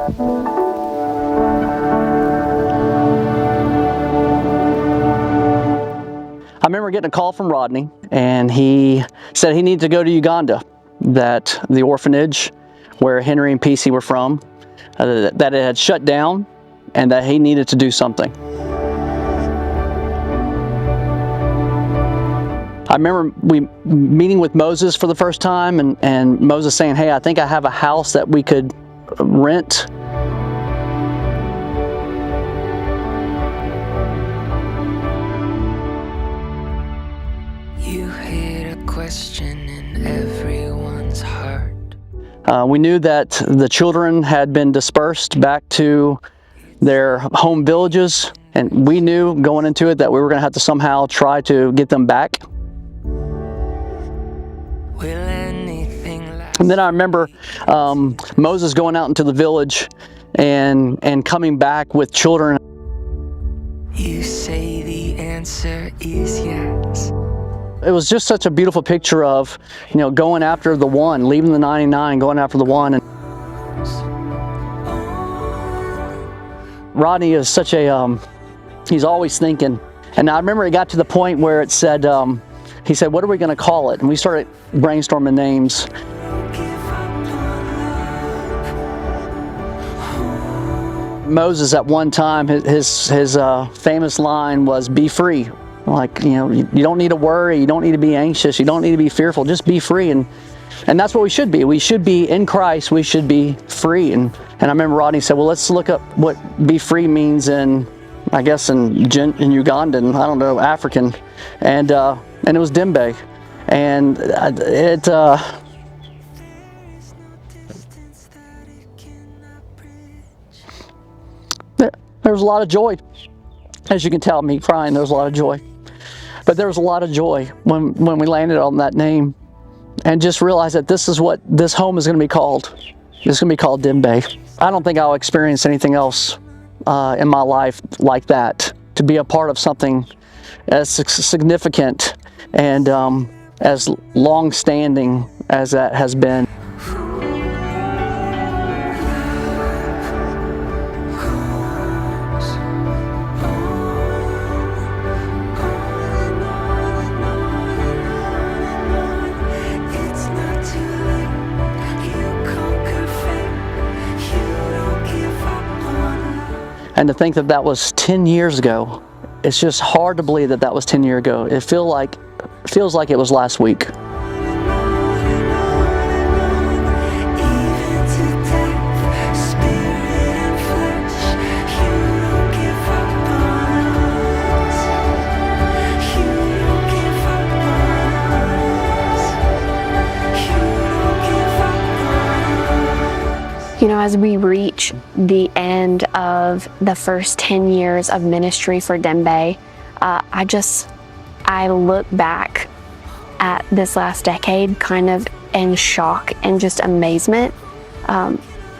I remember getting a call from Rodney, and he said he needed to go to Uganda, that the orphanage where Henry and PC were from, that it had shut down, and that he needed to do something. I remember meeting with Moses for the first time, and Moses saying, "Hey, I think I have a house that we could rent." You hear a question in everyone's heart. We knew that the children had been dispersed back to their home villages, and we knew going into it that we were going to have to somehow try to get them back. And then I remember Moses going out into the village and coming back with children. You say the answer is yes. It was just such a beautiful picture of, you know, going after the one, leaving the 99, going after the one. And Rodney is such a, he's always thinking. And I remember it got to the point where it said, he said, "What are we going to call it?" And we started brainstorming names. Moses at one time, his famous line was, "Be free." Like, you know, you don't need to worry, you don't need to be anxious, you don't need to be fearful, just be free. And that's what we should be. We should be in Christ, we should be free. And I remember Rodney said, "Well, let's look up what be free means in, I guess, in Ugandan, I don't know, African." And it was Ddembe. And there was a lot of joy. As you can tell me crying, there was a lot of joy. But there was a lot of joy when we landed on that name and just realized that this is what this home is going to be called. It's going to be called Ddembe. I don't think I'll experience anything else in my life like that, to be a part of something as significant and as long-standing as that has been. And to think that that was 10 years ago, it's just hard to believe that that was 10 years ago. It feels like it was last week. You know, as we reach the end of the first 10 years of ministry for Ddembe, I look back at this last decade kind of in shock and just amazement,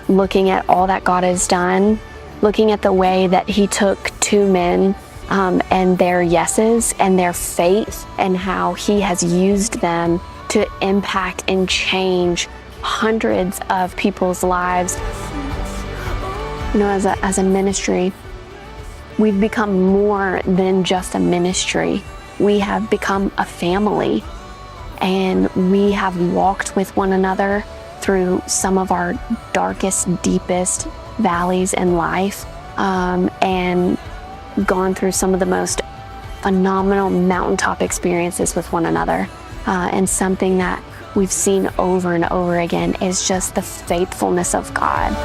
looking at all that God has done, looking at the way that He took two men and their yeses and their faith, and how He has used them to impact and change hundreds of people's lives. You know, as a ministry, we've become more than just a ministry. We have become a family, and we have walked with one another through some of our darkest, deepest valleys in life, and gone through some of the most phenomenal mountaintop experiences with one another. And something that we've seen over and over again is just the faithfulness of God.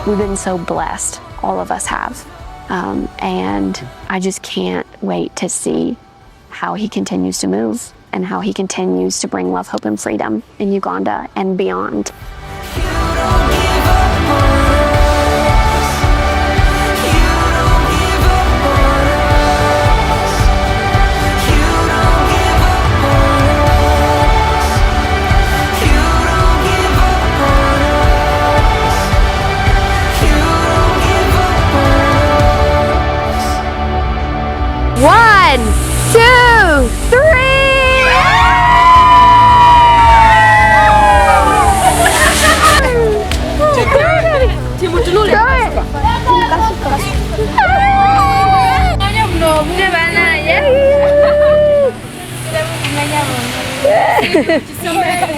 We've been so blessed, all of us have. And I just can't wait to see how He continues to move and how He continues to bring love, hope, and freedom in Uganda and beyond. One, two, three! it.